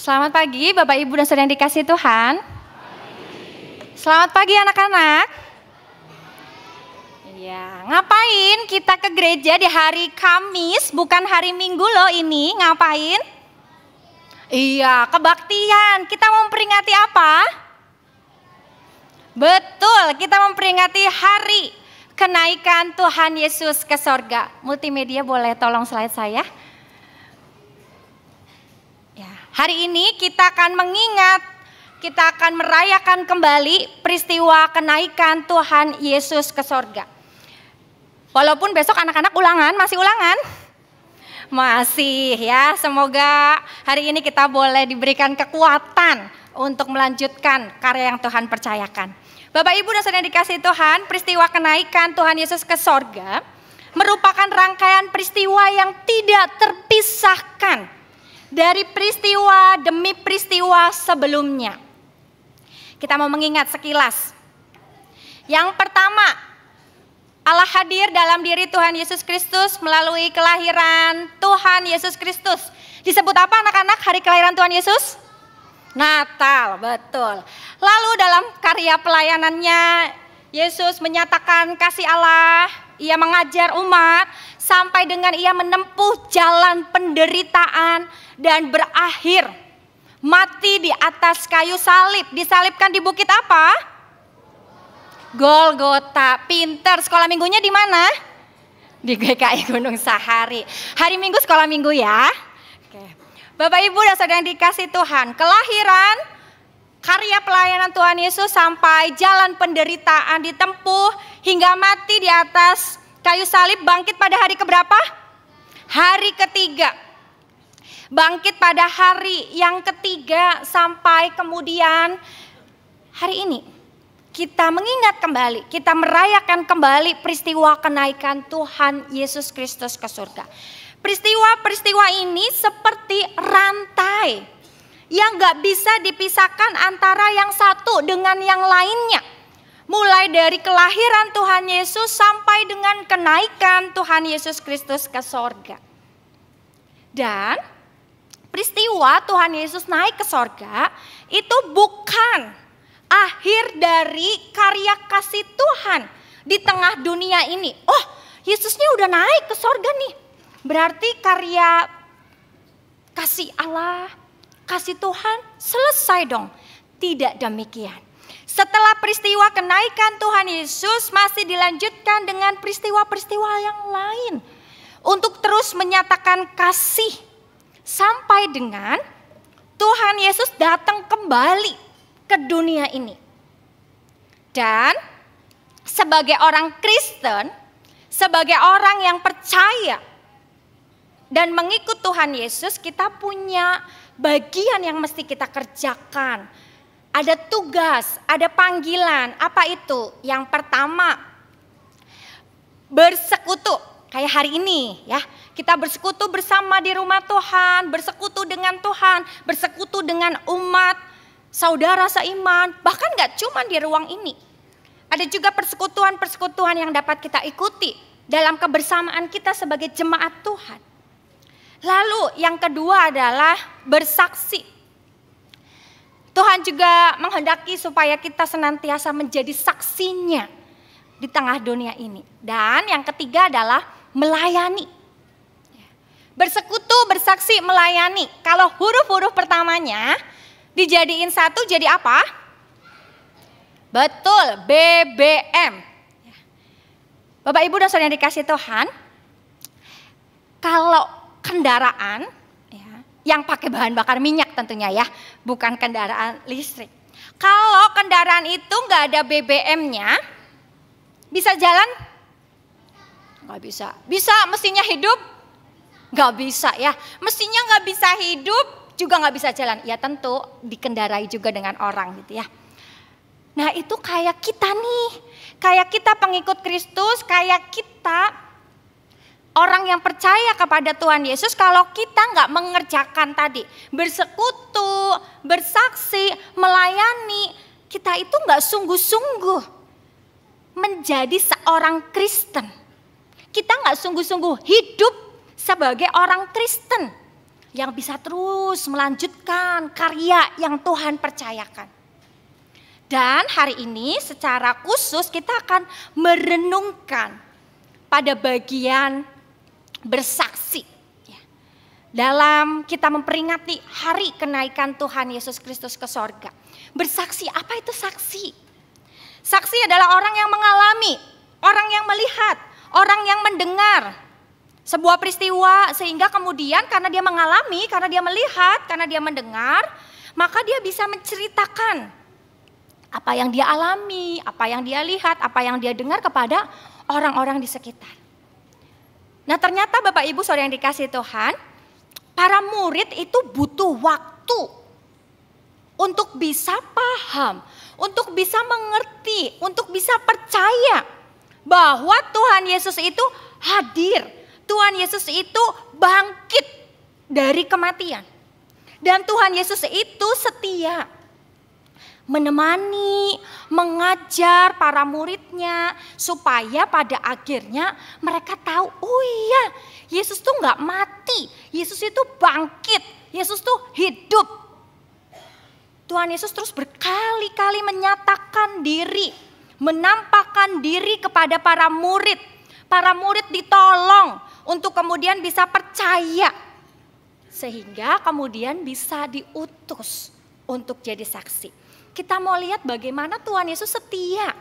Selamat pagi Bapak Ibu dan Saudara yang dikasihi Tuhan. Selamat pagi anak-anak. Iya, ngapain kita ke gereja di hari Kamis, bukan hari Minggu loh ini, ngapain? Iya, kebaktian. Kita mau memperingati apa? Betul, kita memperingati hari kenaikan Tuhan Yesus ke sorga. Multimedia boleh tolong slide saya. Hari ini kita akan mengingat, kita akan merayakan kembali peristiwa kenaikan Tuhan Yesus ke sorga. Walaupun besok anak-anak ulangan, masih ulangan? Masih ya, semoga hari ini kita boleh diberikan kekuatan untuk melanjutkan karya yang Tuhan percayakan. Bapak Ibu dan Saudara yang dikasihi Tuhan, peristiwa kenaikan Tuhan Yesus ke sorga merupakan rangkaian peristiwa yang tidak terpisahkan dari peristiwa demi peristiwa sebelumnya. Kita mau mengingat sekilas. Yang pertama, Allah hadir dalam diri Tuhan Yesus Kristus melalui kelahiran Tuhan Yesus Kristus. Disebut apa anak-anak hari kelahiran Tuhan Yesus? Natal, betul. Lalu dalam karya pelayanannya, Yesus menyatakan kasih Allah, Ia mengajar umat, sampai dengan Ia menempuh jalan penderitaan dan berakhir mati di atas kayu salib. Disalibkan di bukit apa? Golgota. Pinter. Sekolah minggunya di mana? Di GKI Gunung Sahari. Hari Minggu sekolah minggu ya. Oke. Bapak Ibu dan Saudara yang dikasihi Tuhan, kelahiran, karya pelayanan Tuhan Yesus sampai jalan penderitaan ditempuh hingga mati di atas kayu salib, bangkit pada hari keberapa? Hari ketiga. Bangkit pada hari yang ketiga sampai kemudian hari ini kita mengingat kembali, kita merayakan kembali peristiwa kenaikan Tuhan Yesus Kristus ke surga. Peristiwa-peristiwa ini seperti rantai yang gak bisa dipisahkan antara yang satu dengan yang lainnya. Mulai dari kelahiran Tuhan Yesus sampai dengan kenaikan Tuhan Yesus Kristus ke sorga. Dan peristiwa Tuhan Yesus naik ke sorga itu bukan akhir dari karya kasih Tuhan di tengah dunia ini. Oh, Yesusnya udah naik ke sorga nih. Berarti karya kasih Allah, kasih Tuhan selesai dong. Tidak demikian. Setelah peristiwa kenaikan Tuhan Yesus masih dilanjutkan dengan peristiwa-peristiwa yang lain. Untuk terus menyatakan kasih sampai dengan Tuhan Yesus datang kembali ke dunia ini. Dan sebagai orang Kristen, sebagai orang yang percaya dan mengikut Tuhan Yesus, kita punya bagian yang mesti kita kerjakan. Ada tugas, ada panggilan. Apa itu? Yang pertama, bersekutu. Kayak hari ini ya, kita bersekutu bersama di rumah Tuhan, bersekutu dengan Tuhan, bersekutu dengan umat, saudara seiman. Bahkan gak cuma di ruang ini. Ada juga persekutuan-persekutuan yang dapat kita ikuti dalam kebersamaan kita sebagai jemaat Tuhan. Lalu yang kedua adalah bersaksi. Tuhan juga menghendaki supaya kita senantiasa menjadi saksinya di tengah dunia ini. Dan yang ketiga adalah melayani. Bersekutu, bersaksi, melayani. Kalau huruf-huruf pertamanya dijadiin satu jadi apa? Betul, BBM. Bapak Ibu dan Saudara yang dikasihi Tuhan, kalau kendaraan ya, yang pakai bahan bakar minyak tentunya ya, bukan kendaraan listrik. Kalau kendaraan itu nggak ada BBM-nya, bisa jalan? Nggak bisa. Bisa mesinnya hidup? Nggak bisa ya. Mesinnya nggak bisa hidup, juga nggak bisa jalan. Ya tentu dikendarai juga dengan orang gitu ya. Nah itu kayak kita nih, kayak kita pengikut Kristus, kayak kita orang yang percaya kepada Tuhan Yesus. Kalau kita nggak mengerjakan tadi, bersekutu, bersaksi, melayani, kita itu nggak sungguh-sungguh menjadi seorang Kristen. Kita nggak sungguh-sungguh hidup sebagai orang Kristen. yang bisa terus melanjutkan karya yang Tuhan percayakan. Dan hari ini secara khusus kita akan merenungkan pada bagian bersaksi. Dalam kita memperingati hari kenaikan Tuhan Yesus Kristus ke sorga. Bersaksi, apa itu saksi? Saksi adalah orang yang mengalami, orang yang melihat, orang yang mendengar sebuah peristiwa, sehingga kemudian karena dia mengalami, karena dia melihat, karena dia mendengar, maka dia bisa menceritakan apa yang dia alami, apa yang dia lihat, apa yang dia dengar kepada orang-orang di sekitar. Nah, ternyata Bapak Ibu Saudara yang dikasihi Tuhan, para murid itu butuh waktu untuk bisa paham, untuk bisa mengerti, untuk bisa percaya bahwa Tuhan Yesus itu hadir. Tuhan Yesus itu bangkit dari kematian. Dan Tuhan Yesus itu setia menemani, mengajar para muridnya supaya pada akhirnya mereka tahu, oh iya, Yesus tuh nggak mati, Yesus itu bangkit, Yesus tuh hidup. Tuhan Yesus terus berkali-kali menyatakan diri, menampakkan diri kepada para murid. Para murid ditolong untuk kemudian bisa percaya, sehingga kemudian bisa diutus untuk jadi saksi. Kita mau lihat bagaimana Tuhan Yesus setia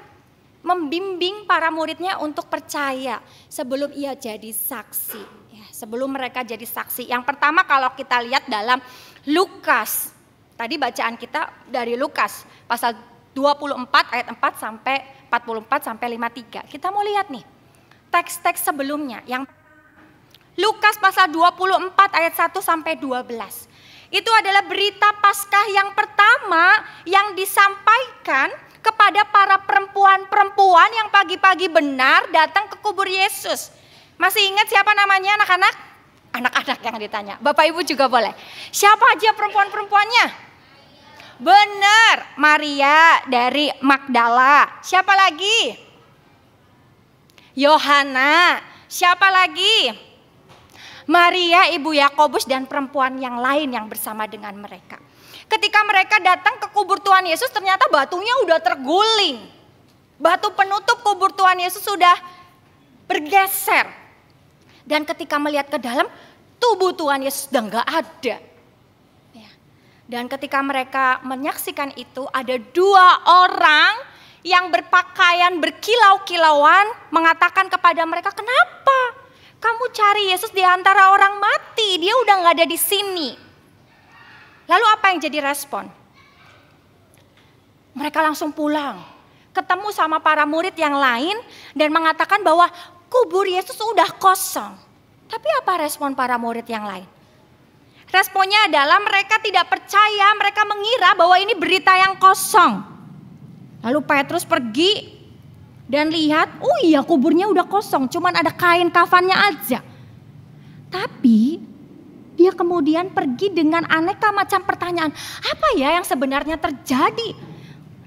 membimbing para muridnya untuk percaya sebelum ia jadi saksi. Ya, sebelum mereka jadi saksi. Yang pertama kalau kita lihat dalam Lukas. Tadi bacaan kita dari Lukas pasal 24 ayat 4 sampai 44 sampai 53. Kita mau lihat nih teks-teks sebelumnya. Yang Lukas pasal 24 ayat 1 sampai 12. Itu adalah berita Paskah yang pertama yang disampaikan kepada para perempuan-perempuan yang pagi-pagi benar datang ke kubur Yesus. Masih ingat siapa namanya anak-anak? Anak-anak yang ditanya. Bapak Ibu juga boleh. Siapa aja perempuan-perempuannya? Benar, Maria dari Magdala. Siapa lagi? Yohana. Siapa lagi? Maria ibu Yakobus dan perempuan yang lain yang bersama dengan mereka. Ketika mereka datang ke kubur Tuhan Yesus, ternyata batunya udah terguling. Batu penutup kubur Tuhan Yesus sudah bergeser. Dan ketika melihat ke dalam, tubuh Tuhan Yesus sudah gak ada. Dan ketika mereka menyaksikan itu, ada 2 orang yang berpakaian berkilau-kilauan mengatakan kepada mereka, kenapa? Kamu cari Yesus di antara orang mati, dia udah gak ada di sini. Lalu apa yang jadi respon? Mereka langsung pulang, ketemu sama para murid yang lain dan mengatakan bahwa kubur Yesus udah kosong. Tapi apa respon para murid yang lain? Responnya adalah mereka tidak percaya, mereka mengira bahwa ini berita yang kosong. Lalu Petrus pergi dan lihat, oh iya kuburnya udah kosong, cuman ada kain kafannya aja. Tapi dia kemudian pergi dengan aneka macam pertanyaan. Apa ya yang sebenarnya terjadi?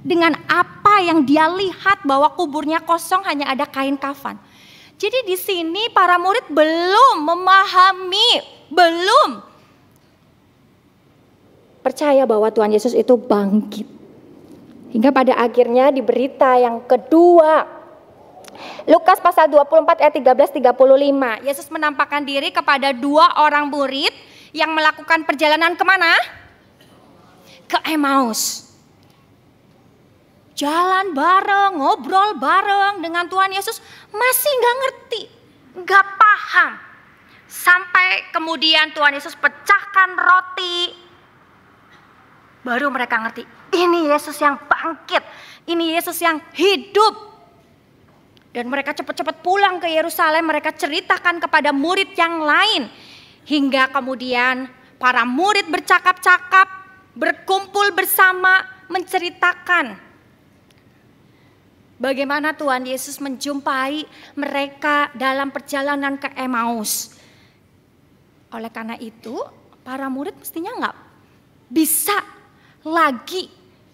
Dengan apa yang dia lihat bahwa kuburnya kosong hanya ada kain kafan. Jadi di sini para murid belum memahami, belum percaya bahwa Tuhan Yesus itu bangkit. Hingga pada akhirnya di berita yang kedua, Lukas pasal 24 ayat 13-35. Yesus menampakkan diri kepada 2 orang murid yang melakukan perjalanan kemana? Ke Emmaus. Jalan bareng, ngobrol bareng dengan Tuhan Yesus, masih gak ngerti, gak paham. Sampai kemudian Tuhan Yesus pecahkan roti, baru mereka ngerti, ini Yesus yang bangkit, ini Yesus yang hidup. Dan mereka cepat-cepat pulang ke Yerusalem, mereka ceritakan kepada murid yang lain. Hingga kemudian para murid bercakap-cakap, berkumpul bersama, menceritakan bagaimana Tuhan Yesus menjumpai mereka dalam perjalanan ke Emmaus. Oleh karena itu, para murid mestinya gak bisa lagi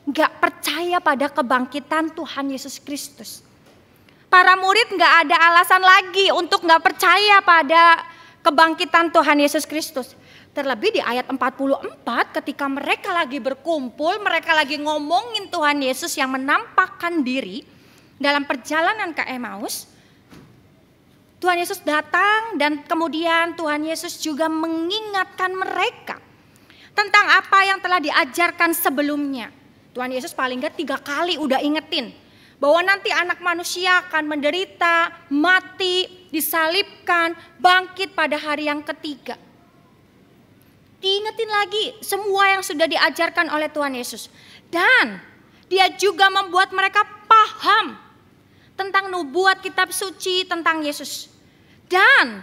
gak percaya pada kebangkitan Tuhan Yesus Kristus. Para murid gak ada alasan lagi untuk gak percaya pada kebangkitan Tuhan Yesus Kristus. Terlebih di ayat 44 ketika mereka lagi berkumpul, mereka lagi ngomongin Tuhan Yesus yang menampakkan diri dalam perjalanan ke Emmaus. Tuhan Yesus datang dan kemudian Tuhan Yesus juga mengingatkan mereka tentang apa yang telah diajarkan sebelumnya. Tuhan Yesus paling gak 3 kali udah ingetin bahwa nanti anak manusia akan menderita, mati, disalibkan, bangkit pada hari yang ketiga. Diingetin lagi semua yang sudah diajarkan oleh Tuhan Yesus. Dan dia juga membuat mereka paham tentang nubuat kitab suci tentang Yesus. Dan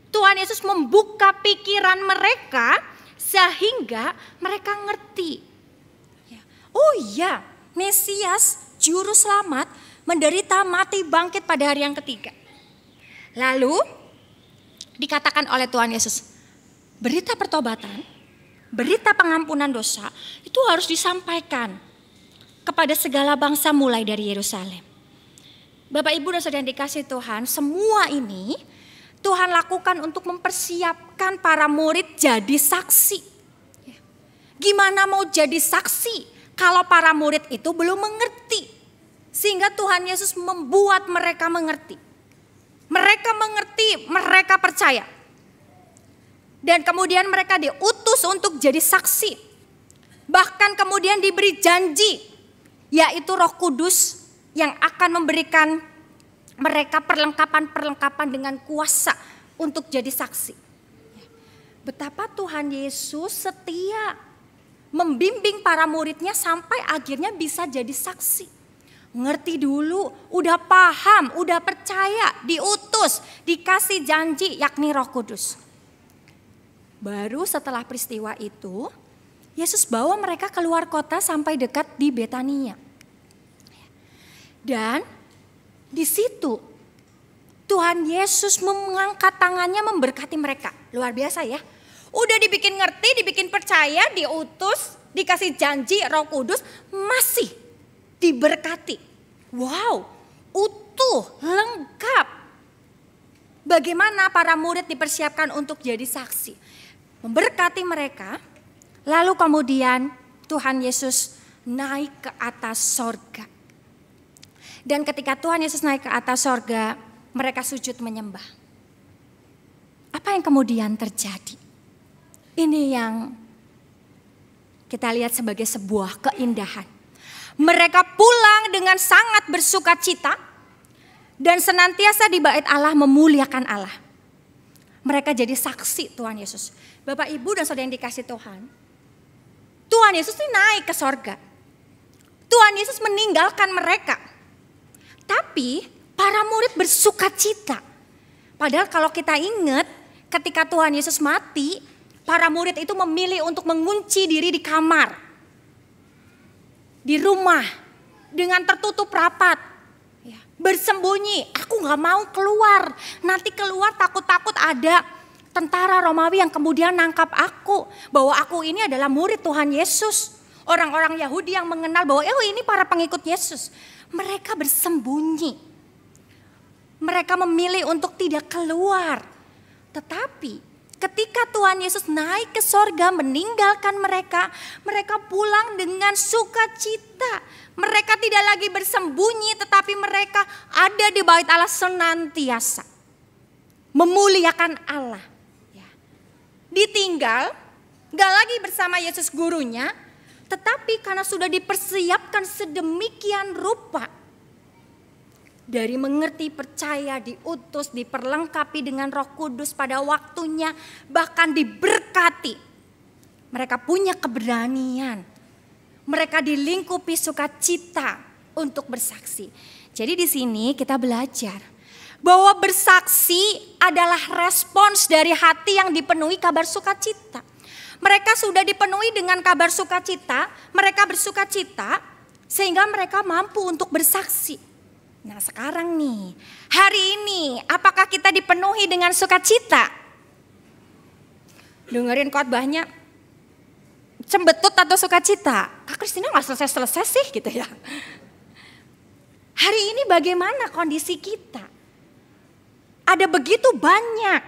Tuhan Yesus membuka pikiran mereka sehingga mereka ngerti. Oh iya, Mesias, Juru Selamat, menderita, mati, bangkit pada hari yang ketiga. Lalu dikatakan oleh Tuhan Yesus, berita pertobatan, berita pengampunan dosa itu harus disampaikan kepada segala bangsa mulai dari Yerusalem. Bapak Ibu dan Saudara yang dikasihi Tuhan, semua ini Tuhan lakukan untuk mempersiapkan para murid jadi saksi. Gimana mau jadi saksi kalau para murid itu belum mengerti? Sehingga Tuhan Yesus membuat mereka mengerti. Mereka mengerti, mereka percaya. Dan kemudian mereka diutus untuk jadi saksi. Bahkan kemudian diberi janji, yaitu Roh Kudus yang akan memberikan mereka perlengkapan-perlengkapan dengan kuasa untuk jadi saksi. Betapa Tuhan Yesus setia membimbing para muridnya sampai akhirnya bisa jadi saksi. Ngerti dulu, udah paham, udah percaya, diutus, dikasih janji yakni Roh Kudus. Baru setelah peristiwa itu, Yesus bawa mereka keluar kota sampai dekat di Betania. Dan di situ Tuhan Yesus mengangkat tangannya memberkati mereka. Luar biasa ya. Udah dibikin ngerti, dibikin percaya, diutus, dikasih janji Roh Kudus, masih diberkati. Wow, utuh, lengkap. Bagaimana para murid dipersiapkan untuk jadi saksi. Memberkati mereka, lalu kemudian Tuhan Yesus naik ke atas sorga. Dan ketika Tuhan Yesus naik ke atas sorga, mereka sujud menyembah. Apa yang kemudian terjadi? Ini yang kita lihat sebagai sebuah keindahan. Mereka pulang dengan sangat bersuka cita dan senantiasa di bait Allah memuliakan Allah. Mereka jadi saksi Tuhan Yesus. Bapak, Ibu dan Saudara yang dikasihi Tuhan, Tuhan Yesus ini naik ke sorga. Tuhan Yesus meninggalkan mereka. Tapi para murid bersuka cita. Padahal kalau kita ingat ketika Tuhan Yesus mati, para murid itu memilih untuk mengunci diri di kamar, di rumah, dengan tertutup rapat, bersembunyi. Aku gak mau keluar, nanti keluar takut-takut ada tentara Romawi yang kemudian nangkap aku, bahwa aku ini adalah murid Tuhan Yesus. Orang-orang Yahudi yang mengenal bahwa ini para pengikut Yesus. Mereka bersembunyi, mereka memilih untuk tidak keluar. Tetapi ketika Tuhan Yesus naik ke sorga meninggalkan mereka, mereka pulang dengan sukacita. Mereka tidak lagi bersembunyi, tetapi mereka ada di bait Allah senantiasa. Memuliakan Allah. Ditinggal, gak lagi bersama Yesus gurunya, tetapi karena sudah dipersiapkan sedemikian rupa. Dari mengerti, percaya, diutus, diperlengkapi dengan Roh Kudus pada waktunya, bahkan diberkati. Mereka punya keberanian. Mereka dilingkupi sukacita untuk bersaksi. Jadi di sini kita belajar bahwa bersaksi adalah respons dari hati yang dipenuhi kabar sukacita. Mereka sudah dipenuhi dengan kabar sukacita, mereka bersukacita sehingga mereka mampu untuk bersaksi. Nah sekarang nih, hari ini apakah kita dipenuhi dengan sukacita? Dengerin khotbahnya, cembetut atau sukacita? Kak Kristina gak selesai-selesai sih gitu ya. Hari ini bagaimana kondisi kita? Ada begitu banyak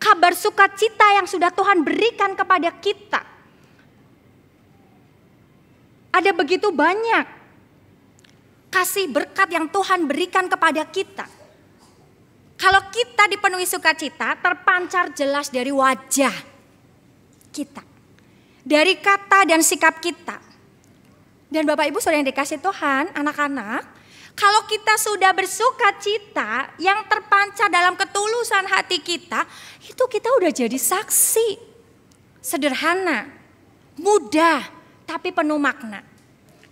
kabar sukacita yang sudah Tuhan berikan kepada kita. Ada begitu banyak kasih berkat yang Tuhan berikan kepada kita. Kalau kita dipenuhi sukacita, terpancar jelas dari wajah kita, dari kata dan sikap kita. Dan Bapak Ibu Saudara yang dikasih Tuhan, anak-anak, kalau kita sudah bersukacita yang terpancar dalam ketulusan hati kita, itu kita udah jadi saksi. Sederhana, mudah, tapi penuh makna.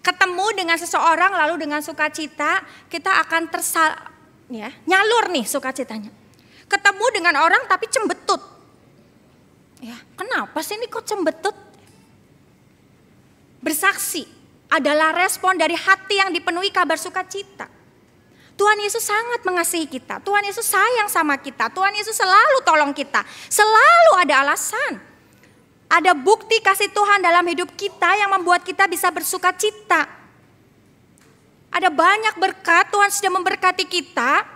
Ketemu dengan seseorang lalu dengan sukacita, kita akan nyalur nih sukacitanya. Ketemu dengan orang tapi cembetut. Ya, kenapa sih ini kok cembetut? Bersaksi adalah respon dari hati yang dipenuhi kabar sukacita. Tuhan Yesus sangat mengasihi kita. Tuhan Yesus sayang sama kita. Tuhan Yesus selalu tolong kita. Selalu ada alasan. Ada bukti kasih Tuhan dalam hidup kita yang membuat kita bisa bersukacita. Ada banyak berkat, Tuhan sudah memberkati kita.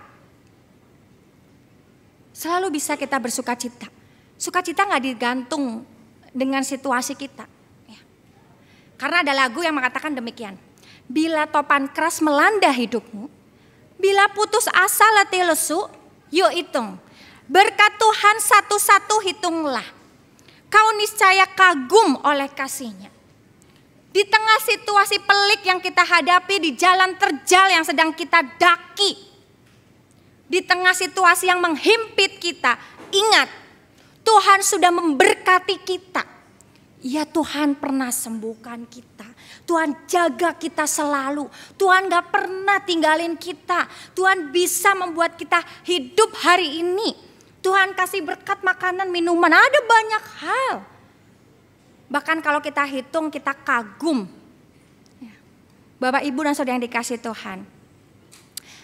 Selalu bisa kita bersukacita. Sukacita gak digantung dengan situasi kita. Karena ada lagu yang mengatakan demikian. Bila topan keras melanda hidupmu, bila putus asa letih lesu, yuk hitung. Berkat Tuhan satu-satu hitunglah. Kau niscaya kagum oleh kasih-Nya. Di tengah situasi pelik yang kita hadapi, di jalan terjal yang sedang kita daki, di tengah situasi yang menghimpit kita, ingat, Tuhan sudah memberkati kita. Ya, Tuhan pernah sembuhkan kita. Tuhan jaga kita selalu. Tuhan gak pernah tinggalin kita. Tuhan bisa membuat kita hidup hari ini. Tuhan kasih berkat makanan, minuman, ada banyak hal. Bahkan kalau kita hitung, kita kagum. Bapak, Ibu dan Saudara yang dikasih Tuhan,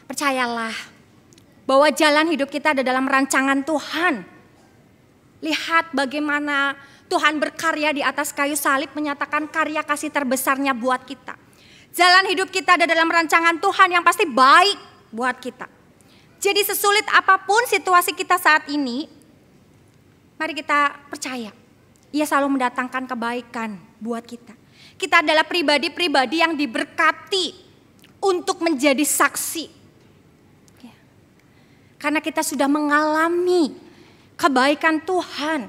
percayalah bahwa jalan hidup kita ada dalam rancangan Tuhan. Lihat bagaimana Tuhan berkarya di atas kayu salib, menyatakan karya kasih terbesarnya buat kita. Jalan hidup kita ada dalam rancangan Tuhan yang pasti baik buat kita. Jadi sesulit apapun situasi kita saat ini, mari kita percaya, Ia selalu mendatangkan kebaikan buat kita. Kita adalah pribadi-pribadi yang diberkati untuk menjadi saksi. Karena kita sudah mengalami kebaikan Tuhan.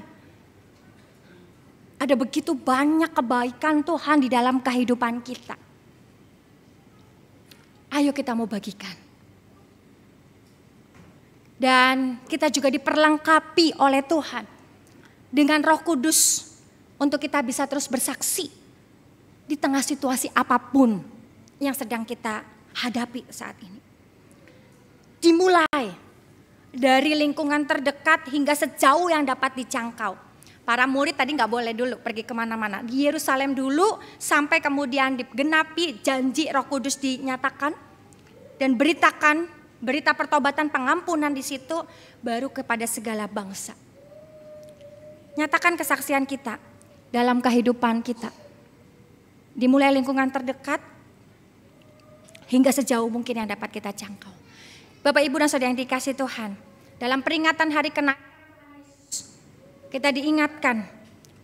Ada begitu banyak kebaikan Tuhan di dalam kehidupan kita. Ayo kita mau bagikan. Dan kita juga diperlengkapi oleh Tuhan dengan Roh Kudus untuk kita bisa terus bersaksi di tengah situasi apapun yang sedang kita hadapi saat ini. Dimulai dari lingkungan terdekat hingga sejauh yang dapat dijangkau. Para murid tadi gak boleh dulu pergi kemana-mana. Di Yerusalem dulu sampai kemudian digenapi janji Roh Kudus dinyatakan. Dan beritakan berita pertobatan pengampunan di situ, baru kepada segala bangsa. Nyatakan kesaksian kita dalam kehidupan kita. Dimulai lingkungan terdekat hingga sejauh mungkin yang dapat kita jangkau. Bapak, Ibu dan Saudara yang dikasih Tuhan, dalam peringatan hari kenaikan kita diingatkan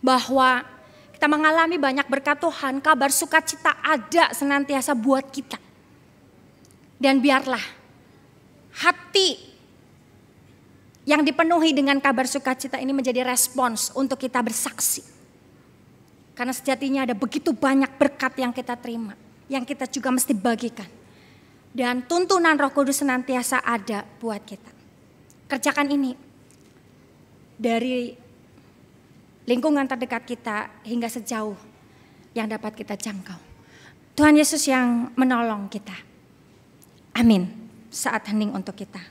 bahwa kita mengalami banyak berkat Tuhan, kabar sukacita ada senantiasa buat kita. Dan biarlah hati yang dipenuhi dengan kabar sukacita ini menjadi respons untuk kita bersaksi. Karena sejatinya ada begitu banyak berkat yang kita terima, yang kita juga mesti bagikan. Dan tuntunan Roh Kudus senantiasa ada buat kita. Kerjakan ini dari lingkungan terdekat kita hingga sejauh yang dapat kita jangkau. Tuhan Yesus yang menolong kita. Amin. Saat hening untuk kita.